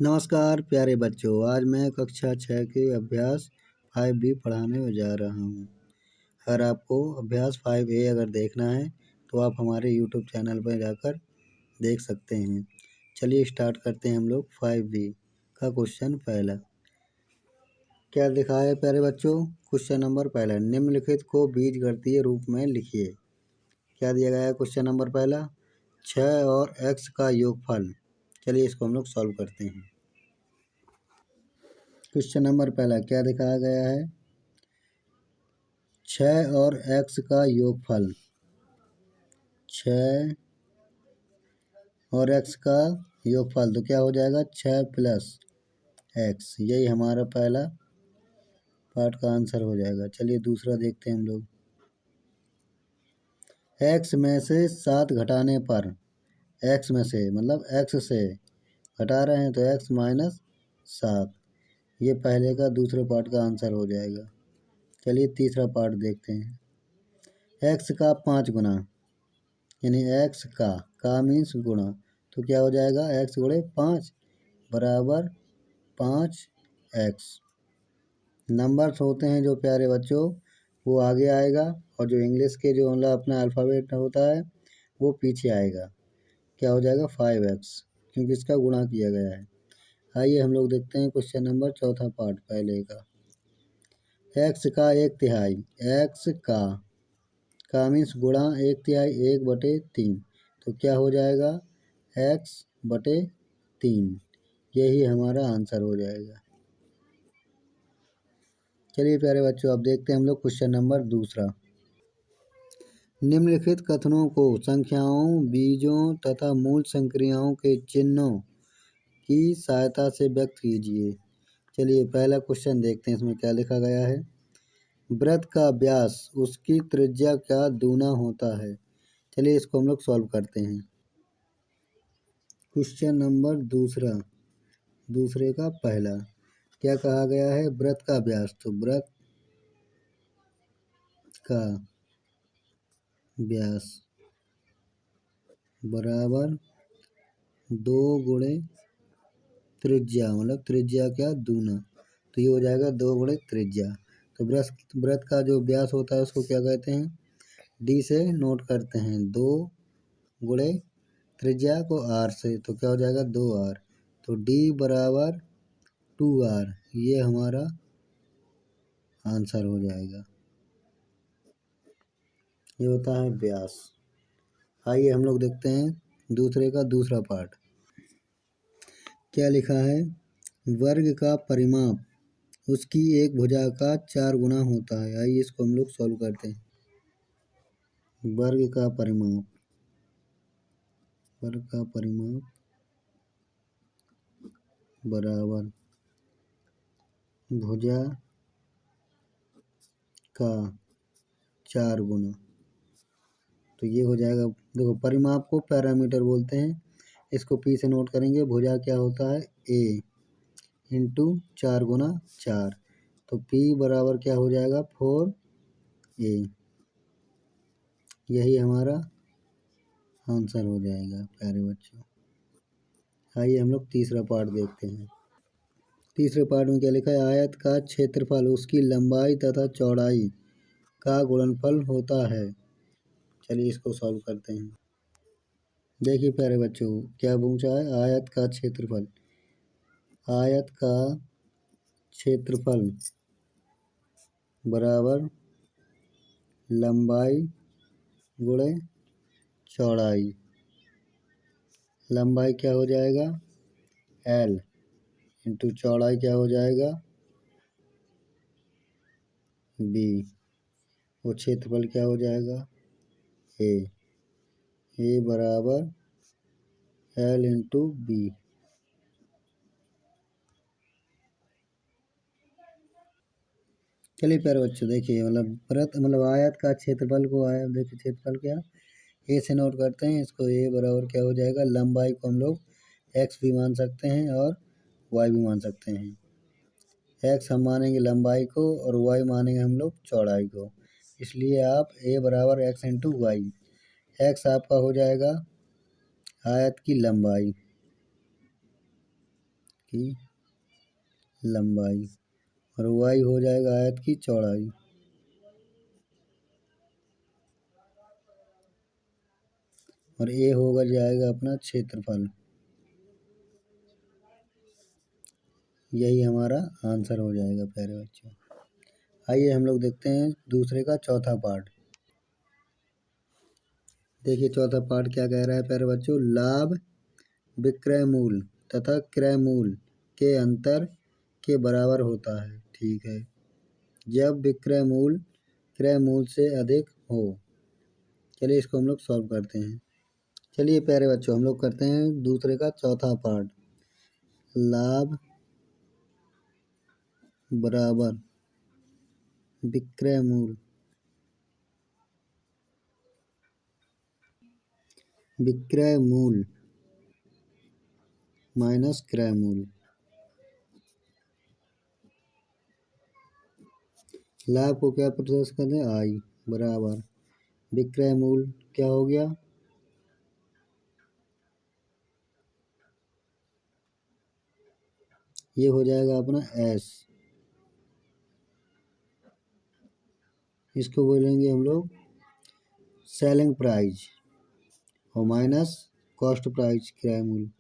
नमस्कार प्यारे बच्चों, आज मैं कक्षा 6 के अभ्यास 5B पढ़ाने जा रहा हूँ। अगर आपको अभ्यास 5A अगर देखना है तो आप हमारे यूट्यूब चैनल पर जाकर देख सकते हैं। चलिए स्टार्ट करते हैं हम लोग 5B का क्वेश्चन पहला। क्या लिखा है प्यारे बच्चों? क्वेश्चन नंबर पहला, निम्नलिखित को बीजगणितीय रूप में लिखिए। क्या दिया गया है क्वेश्चन नंबर पहला? 6 और x का योगफल। चलिए इसको हम लोग सॉल्व करते हैं। क्वेश्चन नंबर पहला क्या दिखाया गया है? 6 और x का योगफल। 6 और x का योगफल तो क्या हो जाएगा? 6 प्लस x। यही हमारा पहला पार्ट का आंसर हो जाएगा। चलिए दूसरा देखते हैं हम लोग। x में से 7 घटाने पर, x में से मतलब x से घटा रहे हैं तो x माइनस 7। ये पहले का दूसरे पार्ट का आंसर हो जाएगा। चलिए तीसरा पार्ट देखते हैं। x का 5 गुना, यानी x का मीन्स गुणा, तो क्या हो जाएगा? x गुणे 5 बराबर 5x। नंबर्स होते हैं जो प्यारे बच्चों वो आगे आएगा, और जो इंग्लिश के जो मतलब अपना अल्फ़ाबेट होता है वो पीछे आएगा। क्या हो जाएगा? 5x, क्योंकि इसका गुणा किया गया है। आइए हम लोग देखते हैं क्वेश्चन नंबर चौथा पार्ट पहले का। x का 1/3, x का मीन्स गुणा 1/3, 1/3, तो क्या हो जाएगा? x/3। यही हमारा आंसर हो जाएगा। चलिए प्यारे बच्चों अब देखते हैं हम लोग क्वेश्चन नंबर दूसरा। निम्नलिखित कथनों को संख्याओं, बीजों तथा मूल संक्रियाओं के चिन्हों की सहायता से व्यक्त कीजिए। चलिए पहला क्वेश्चन देखते हैं, इसमें क्या लिखा गया है? वृत्त का व्यास उसकी त्रिज्या का दूना होता है। चलिए इसको हम लोग सॉल्व करते हैं। क्वेश्चन नंबर दूसरे का पहला क्या कहा गया है? वृत्त का व्यास, तो वृत्त का व्यास बराबर 2 गुणे त्रिज्या, मतलब त्रिज्या क्या? दूना, तो ये हो जाएगा 2 गुणे त्रिज्या। तो वृत्त का जो व्यास होता है उसको क्या कहते हैं? डी से नोट करते हैं। 2 गुणे त्रिज्या को r से, तो क्या हो जाएगा? 2r। तो d बराबर 2r, ये हमारा आंसर हो जाएगा। ये होता है व्यास। आइए हम लोग देखते हैं दूसरे का दूसरा पार्ट। क्या लिखा है? वर्ग का परिमाप उसकी एक भुजा का 4 गुना होता है। आइए इसको हम लोग सॉल्व करते हैं। वर्ग का परिमाप बराबर भुजा का 4 गुना, तो ये हो जाएगा। देखो परिमाप को पैरामीटर बोलते हैं, इसको पी से नोट करेंगे। भुजा क्या होता है? a इंटू 4 गुना 4, तो p बराबर क्या हो जाएगा? 4a। यही हमारा आंसर हो जाएगा प्यारे बच्चों। आइए हम लोग तीसरा पार्ट देखते हैं। तीसरे पार्ट में क्या लिखा है? आयत का क्षेत्रफल उसकी लंबाई तथा चौड़ाई का गुणनफल होता है। चलिए इसको सॉल्व करते हैं। देखिए प्यारे बच्चों क्या पूछा है? आयत का क्षेत्रफल बराबर लंबाई गुणे चौड़ाई। लंबाई क्या हो जाएगा? l इंटू चौड़ाई क्या हो जाएगा? b। वो क्षेत्रफल क्या हो जाएगा? a बराबर l इंटू b। चलिए प्यारे बच्चों देखिए, मतलब आयत का क्षेत्रफल को देखिए क्षेत्रफल क्या ए से नोट करते हैं। इसको ए बराबर क्या हो जाएगा? लंबाई को हम लोग एक्स भी मान सकते हैं और वाई भी मान सकते हैं। एक्स हम मानेंगे लंबाई को और वाई मानेंगे हम लोग चौड़ाई को, इसलिए आप ए बराबर एक्स इंटू वाई। एक्स आपका हो जाएगा आयत की लंबाई, की लंबाई और y हो जाएगा आयत की चौड़ाई। और a होगा जाएगा अपना क्षेत्रफल। यही हमारा आंसर हो जाएगा प्यारे बच्चों। आइए हम लोग देखते हैं दूसरे का चौथा पार्ट। देखिए चौथा पार्ट क्या कह रहा है प्यारे बच्चों। लाभ विक्रय मूल्य तथा क्रय मूल्य के अंतर के बराबर होता है। ठीक है। जब विक्रय मूल्य क्रय मूल्य से अधिक हो। चलिए इसको हम लोग सॉल्व करते हैं। चलिए प्यारे बच्चों हम लोग करते हैं दूसरे का चौथा पार्ट। लाभ बराबर विक्रय मूल्य माइनस क्रय मूल्य। लाभ को क्या प्रोसेस कर दें आई बराबर विक्रय मूल्य क्या हो गया ये हो जाएगा अपना एस। इसको बोलेंगे हम लोग सेलिंग प्राइस और माइनस कॉस्ट प्राइस क्रय मूल्य।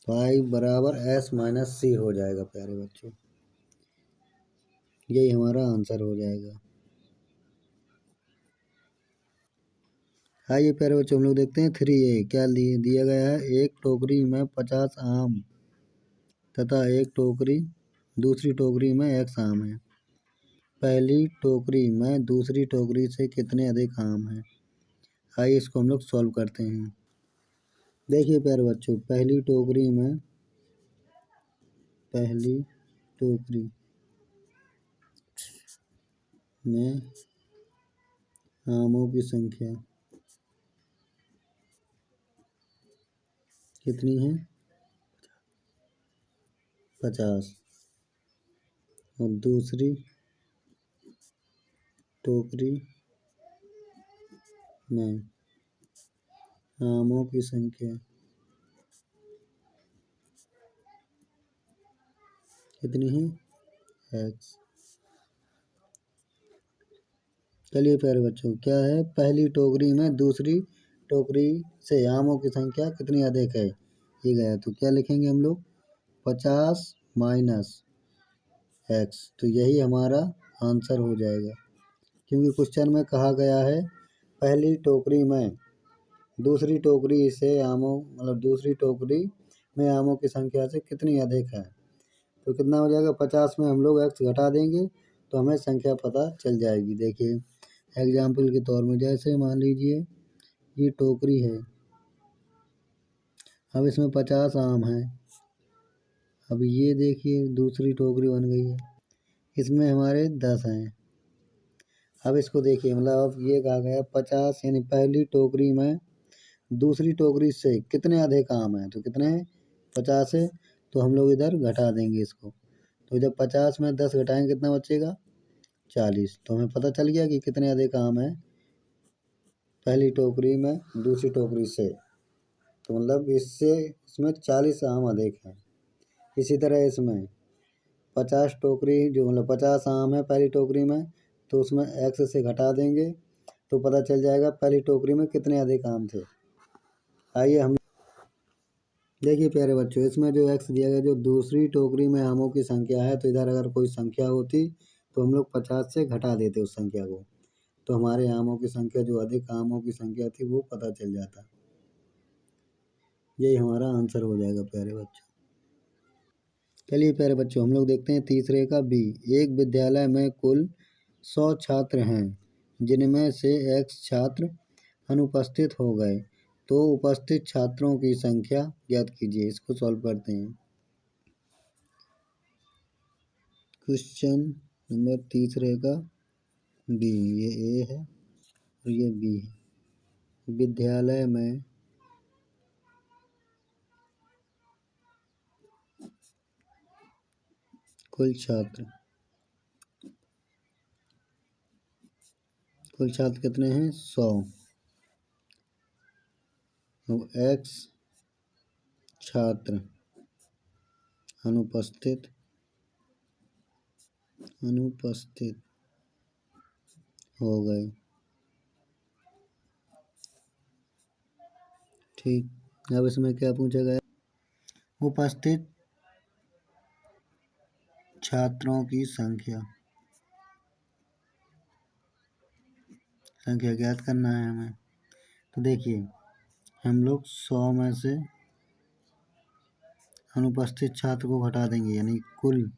तो आई बराबर एस माइनस सी हो जाएगा प्यारे बच्चों। यही हमारा आंसर हो जाएगा। आइए प्यारे बच्चों हम लोग देखते हैं 3A क्या दिया गया है। एक टोकरी में 50 आम तथा दूसरी टोकरी में X आम है। पहली टोकरी में दूसरी टोकरी से कितने अधिक आम हैं। आइए इसको हम लोग सॉल्व करते हैं। देखिए प्यारे बच्चों पहली टोकरी में आमों की संख्या कितनी है 50 और दूसरी टोकरी में आमों की संख्या कितनी है X। चलिए प्यारे बच्चों क्या है पहली टोकरी में दूसरी टोकरी से आमों की संख्या कितनी अधिक है ये गया। तो क्या लिखेंगे हम लोग 50 माइनस X। तो यही हमारा आंसर हो जाएगा क्योंकि क्वेश्चन में कहा गया है पहली टोकरी में दूसरी टोकरी से आमों दूसरी टोकरी में आमों की संख्या से कितनी अधिक है। तो कितना हो जाएगा 50 में हम लोग X घटा देंगे तो हमें संख्या पता चल जाएगी। देखिए एग्जाम्पल के तौर में जैसे मान लीजिए ये टोकरी है। अब इसमें 50 आम हैं। अब ये देखिए दूसरी टोकरी बन गई है इसमें हमारे 10 हैं। अब इसको देखिए अब ये कहा गया 50 यानी पहली टोकरी में दूसरी टोकरी से कितने अधिक आम हैं। तो कितने 50 है तो हम लोग इधर घटा देंगे इसको। तो जब 50 में 10 घटाएंगे कितना बचेगा 40। तो हमें पता चल गया कि कितने अधिक आम हैं पहली टोकरी में दूसरी टोकरी से। तो इसमें 40 आम अधिक हैं। इसी तरह इसमें 50 टोकरी जो 50 आम है पहली टोकरी में तो उसमें X से घटा देंगे तो पता चल जाएगा पहली टोकरी में कितने अधिक आम थे। आइए हम देखिए प्यारे बच्चों इसमें जो X दिया गया जो दूसरी टोकरी में आमों की संख्या है तो इधर अगर कोई संख्या होती तो हम लोग 50 से घटा देते उस संख्या को तो हमारे आमों की संख्या जो अधिक आमों की संख्या थी वो पता चल जाता। यही हमारा आंसर हो जाएगा प्यारे बच्चों। चलिए प्यारे बच्चों हम लोग देखते हैं तीसरे का B। एक विद्यालय में कुल 100 छात्र हैं जिनमें से X छात्र अनुपस्थित हो गए तो उपस्थित छात्रों की संख्या ज्ञात कीजिए। इसको सॉल्व करते हैं। क्वेश्चन नंबर तीसरे का B ये A है और ये B है। विद्यालय में कुल छात्र कितने हैं 100। X छात्र अनुपस्थित हो गए। ठीक, अब इसमें क्या पूछा गया? उपस्थित छात्रों की संख्या ज्ञात करना है हमें। तो देखिए, हम लोग 100 में से अनुपस्थित छात्र को घटा देंगे, यानी कुल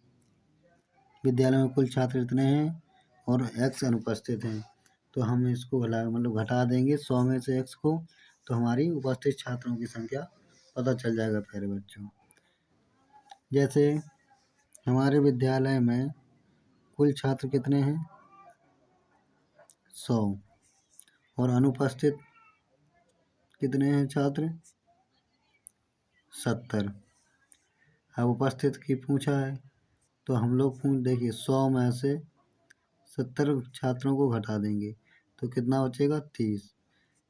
विद्यालय में कुल छात्र इतने हैं और x अनुपस्थित हैं, तो हम इसको घटा देंगे 100 में से x को, तो हमारी उपस्थित छात्रों की संख्या पता चल जाएगा प्यारे बच्चों। जैसे हमारे विद्यालय में कुल छात्र कितने हैं? 100, और अनुपस्थित कितने हैं छात्र? 70। अब उपस्थित की पूछा है, तो हम लोग देखिए 100 में से 70 छात्रों को घटा देंगे तो कितना बचेगा?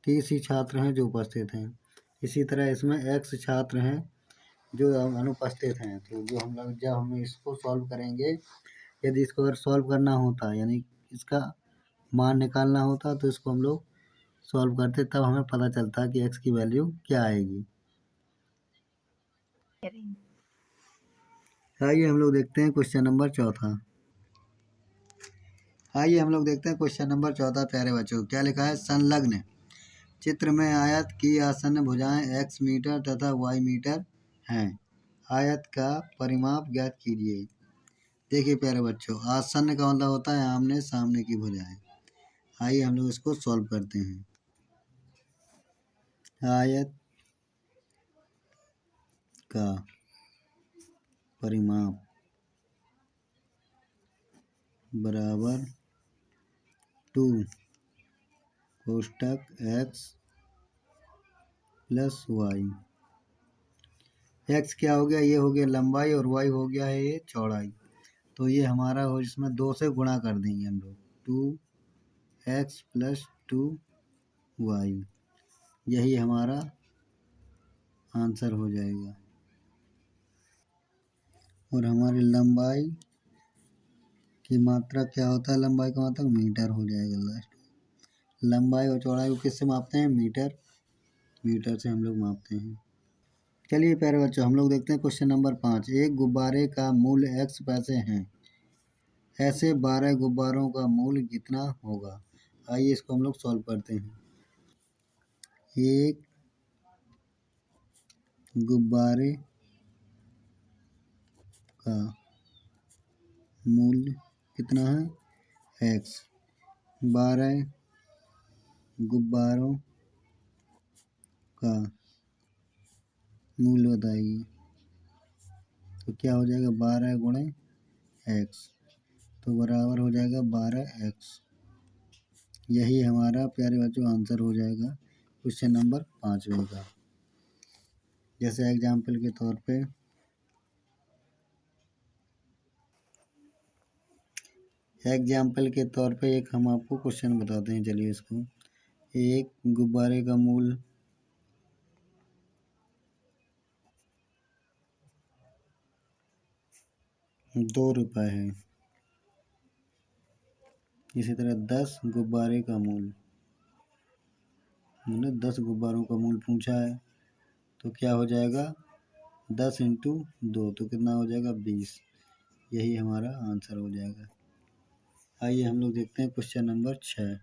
30 ही छात्र हैं जो उपस्थित हैं। इसी तरह इसमें x छात्र हैं जो अनुपस्थित हैं। तो जो हम लोग जब हम इसको सॉल्व करेंगे, यदि इसको अगर सॉल्व करना होता, यानी इसका मान निकालना होता, तो इसको हम लोग सॉल्व करते, तब हमें पता चलता कि x की वैल्यू क्या आएगी। आइए हम लोग देखते हैं क्वेश्चन नंबर 4। आइए हम लोग देखते हैं क्वेश्चन नंबर 14 प्यारे बच्चों। क्या लिखा है? संलग्न चित्र में आयत की आसन्न भुजाएं x मीटर तथा y मीटर हैं। आयत का परिमाप ज्ञात कीजिए। देखिए प्यारे बच्चों, आसन्न का मतलब होता है आमने सामने की भुजाएं। आइए हम लोग इसको सॉल्व करते हैं। आयत का परिमाप बराबर 2 कोष्टक x प्लस y। x क्या हो गया? ये हो गया लंबाई, और y हो गया है ये चौड़ाई। तो ये हमारा हो, इसमें 2 से गुणा कर देंगे हम लोग, 2x प्लस 2y, यही हमारा आंसर हो जाएगा। और हमारी लंबाई की मात्रा क्या होता है? लंबाई का मात्रा मीटर हो जाएगा लास्ट। लंबाई और चौड़ाई को किससे मापते हैं? मीटर से हम लोग मापते हैं। चलिए प्यारे बच्चों, हम लोग देखते हैं क्वेश्चन नंबर 5। एक गुब्बारे का मूल्य x पैसे हैं, ऐसे 12 गुब्बारों का मूल्य कितना होगा? आइए इसको हम लोग सॉल्व करते हैं। एक गुब्बारे का मूल्य कितना है? x। 12 गुब्बारों का मूल्य बताइए। तो क्या हो जाएगा? 12 गुणे x, तो बराबर हो जाएगा 12x। यही हमारा प्यारे बच्चों आंसर हो जाएगा क्वेश्चन नंबर 5वें का। जैसे एग्जाम्पल के तौर पे एक हम आपको क्वेश्चन बताते हैं। चलिए इसको, एक गुब्बारे का मूल्य ₹2 है। इसी तरह 10 गुब्बारे का मूल्य, मैंने 10 गुब्बारों का मूल्य पूछा है, तो क्या हो जाएगा? 10 × 2, तो कितना हो जाएगा? 20। यही हमारा आंसर हो जाएगा। आइए हम लोग देखते हैं क्वेश्चन नंबर 6।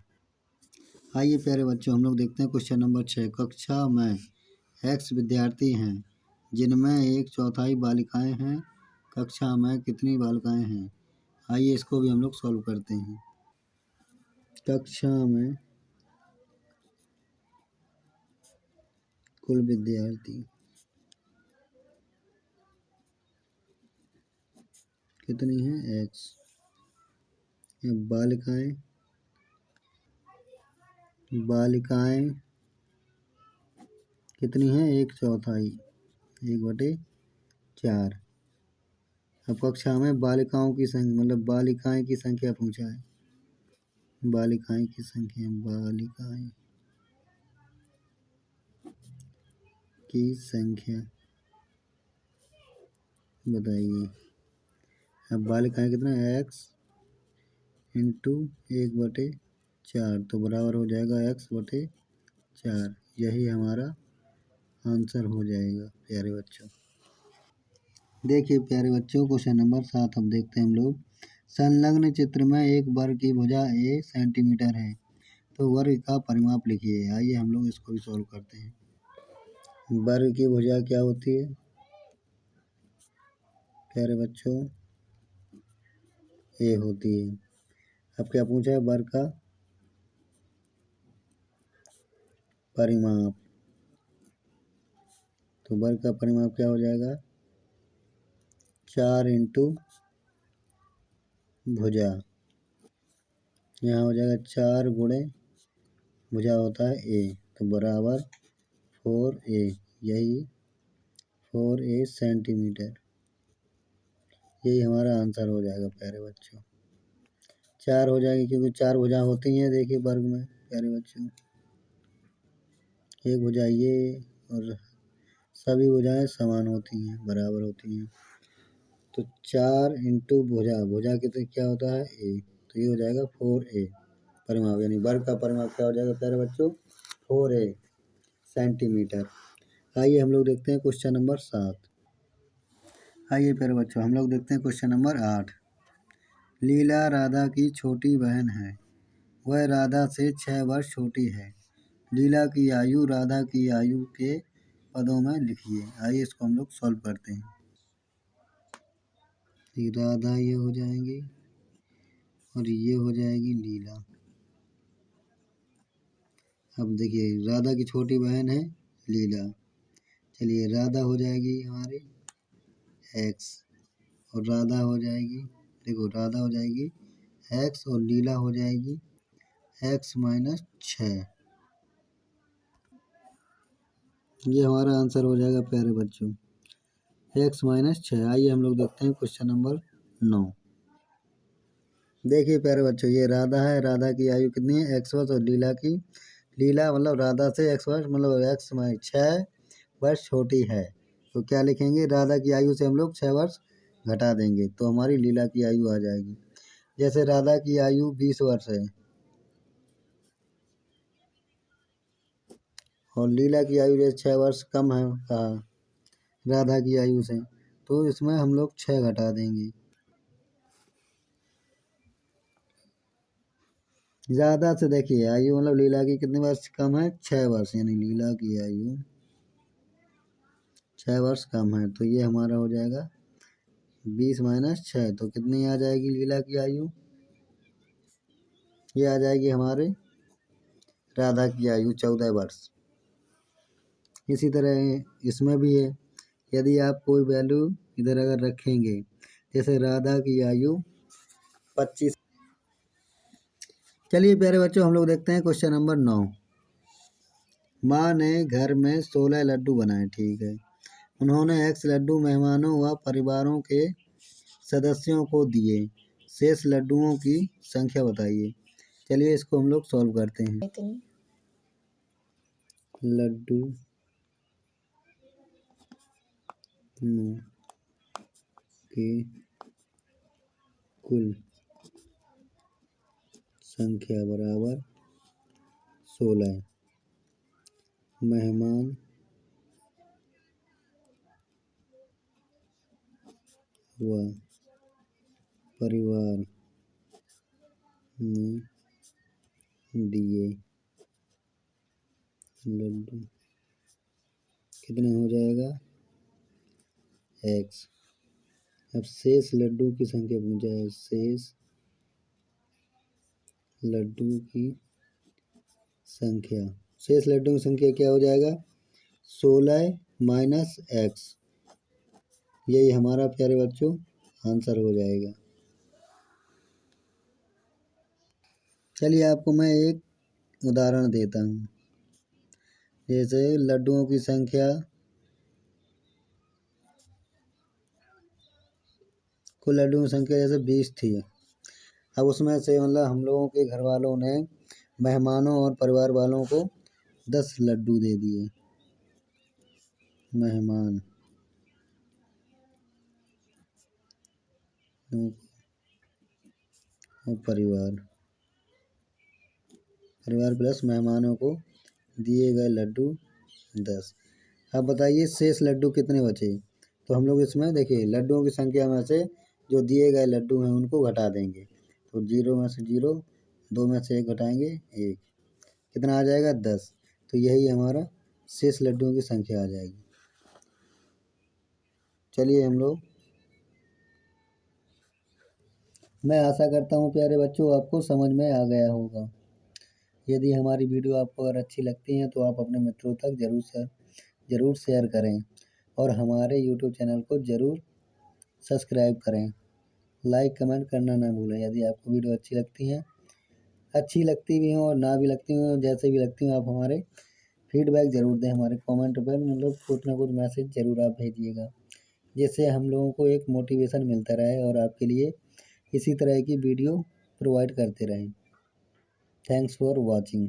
आइए प्यारे बच्चों, हम लोग देखते हैं क्वेश्चन नंबर 6। कक्षा में x विद्यार्थी हैं, जिनमें 1/4 बालिकाएं हैं। कक्षा में कितनी बालिकाएं हैं? आइए इसको भी हम लोग सॉल्व करते हैं। कक्षा में कुल विद्यार्थी कितनी हैं? x। बालिकाएं कितनी हैं? 1/4, 1/4। अब कक्षा में बालिकाओं की संख्या, मतलब बालिकाएं की संख्या पूछा है। बालिकाएं की संख्या बताइए। अब बालिक है कितना, x इंटू 1/4 तो बराबर हो जाएगा x/4। यही हमारा आंसर हो जाएगा प्यारे बच्चों। देखिए प्यारे बच्चों, क्वेश्चन नंबर 7 अब देखते हैं हम लोग। संलग्न चित्र में एक वर्ग की भुजा a सेंटीमीटर है, तो वर्ग का परिमाप लिखिए। आइए हम लोग इसको भी सॉल्व करते हैं। वर्ग की भुजा क्या होती है प्यारे बच्चों, a होती है। अब क्या पूछा है, वर्ग का परिमाप। तो वर्ग का परिमाप क्या हो जाएगा, 4 इंटू भुजा। यहाँ हो जाएगा 4 गुणे भुजा होता है a, तो बराबर 4a। यही 4a सेंटीमीटर, यही हमारा आंसर हो जाएगा प्यारे बच्चों। 4 हो जाएगी क्योंकि 4 भुजा होती हैं देखिए वर्ग में प्यारे बच्चों। एक भुजा ये और सभी भुजाएं समान होती हैं, बराबर होती हैं। तो 4 इंटू भुजा, भुजा कितने क्या होता है a, तो ये हो जाएगा 4a परिमाप, यानी वर्ग का परिमाप क्या हो जाएगा प्यारे बच्चों, 4a सेंटीमीटर। आइए हम लोग देखते हैं क्वेश्चन नंबर 7। आइए प्यारे बच्चों हम लोग देखते हैं क्वेश्चन नंबर 8। लीला राधा की छोटी बहन है, वह राधा से 6 वर्ष छोटी है। लीला की आयु राधा की आयु के पदों में लिखिए। आइए इसको हम लोग सॉल्व करते हैं। राधा ये हो जाएंगी और ये हो जाएगी लीला। अब देखिए राधा की छोटी बहन है लीला, चलिए राधा हो जाएगी हमारी x और राधा हो जाएगी, देखो राधा हो जाएगी x और लीला हो जाएगी x माइनस 6। ये हमारा आंसर हो जाएगा प्यारे बच्चों x माइनस 6। आइए हम लोग देखते हैं क्वेश्चन नंबर 9। देखिए प्यारे बच्चों ये राधा है, राधा की आयु कितनी है x वर्ष, और लीला मतलब राधा से x वर्ष मतलब x माइनस 6 वर्ष छोटी है। तो क्या लिखेंगे, राधा की आयु से हम लोग 6 वर्ष घटा देंगे तो हमारी लीला की आयु आ जाएगी। जैसे राधा की आयु 20 वर्ष है और लीला की आयु जैसे 6 वर्ष कम है कहा राधा की आयु से, तो इसमें हम लोग 6 घटा देंगे। ज़्यादा से देखिए आयु मतलब लीला की कितने वर्ष कम है, 6 वर्ष, यानी लीला की आयु 6 वर्ष कम है। तो ये हमारा हो जाएगा 20 माइनस 6, तो कितनी आ जाएगी लीला की आयु, ये आ जाएगी हमारे राधा की आयु 14 वर्ष। इसी तरह इसमें भी है, यदि आप कोई वैल्यू इधर अगर रखेंगे, जैसे राधा की आयु 25। चलिए प्यारे बच्चों हम लोग देखते हैं क्वेश्चन नंबर 9। माँ ने घर में 16 लड्डू बनाए, ठीक है। उन्होंने x लड्डू मेहमानों व परिवारों के सदस्यों को दिए, शेष लड्डुओं की संख्या बताइए। चलिए इसको हम लोग सॉल्व करते हैं। लड्डू की कुल संख्या बराबर 16, मेहमान व परिवार में दिए लड्डू कितने हो जाएगा x। अब शेष लड्डू की संख्या पूछा है, शेष लड्डू की संख्या, शेष लड्डू की संख्या क्या हो जाएगा 16 माइनस x, यही हमारा प्यारे बच्चों आंसर हो जाएगा। चलिए आपको मैं एक उदाहरण देता हूँ। जैसे लड्डुओं की संख्या, कुल लड्डुओं की संख्या जैसे 20 थी, अब उसमें से मतलब हम लोगों के घर वालों ने मेहमानों और परिवार वालों को 10 लड्डू दे दिए। मेहमान और परिवार प्लस मेहमानों को दिए गए लड्डू 10। अब बताइए शेष लड्डू कितने बचे। तो हम लोग इसमें देखिए लड्डुओं की संख्या में से जो दिए गए लड्डू हैं उनको घटा देंगे। तो 0 में से 0, 2 में से 1 घटाएंगे 1, कितना आ जाएगा 10। तो यही हमारा शेष लड्डुओं की संख्या आ जाएगी। चलिए हम लोग, मैं आशा करता हूँ प्यारे बच्चों आपको समझ में आ गया होगा। यदि हमारी वीडियो आपको अगर अच्छी लगती है तो आप अपने मित्रों तक ज़रूर शेयर करें और हमारे यूट्यूब चैनल को ज़रूर सब्सक्राइब करें। लाइक कमेंट करना ना भूलें। यदि आपको वीडियो अच्छी लगती भी हो और ना भी लगती हो, जैसे भी लगती हो, आप हमारे फीडबैक ज़रूर दें। हमारे कमेंट पर मतलब कुछ ना कुछ मैसेज ज़रूर आप भेजिएगा, जिससे हम लोगों को एक मोटिवेशन मिलता रहे और आपके लिए इसी तरह की वीडियो प्रोवाइड करते रहें। Thanks for watching.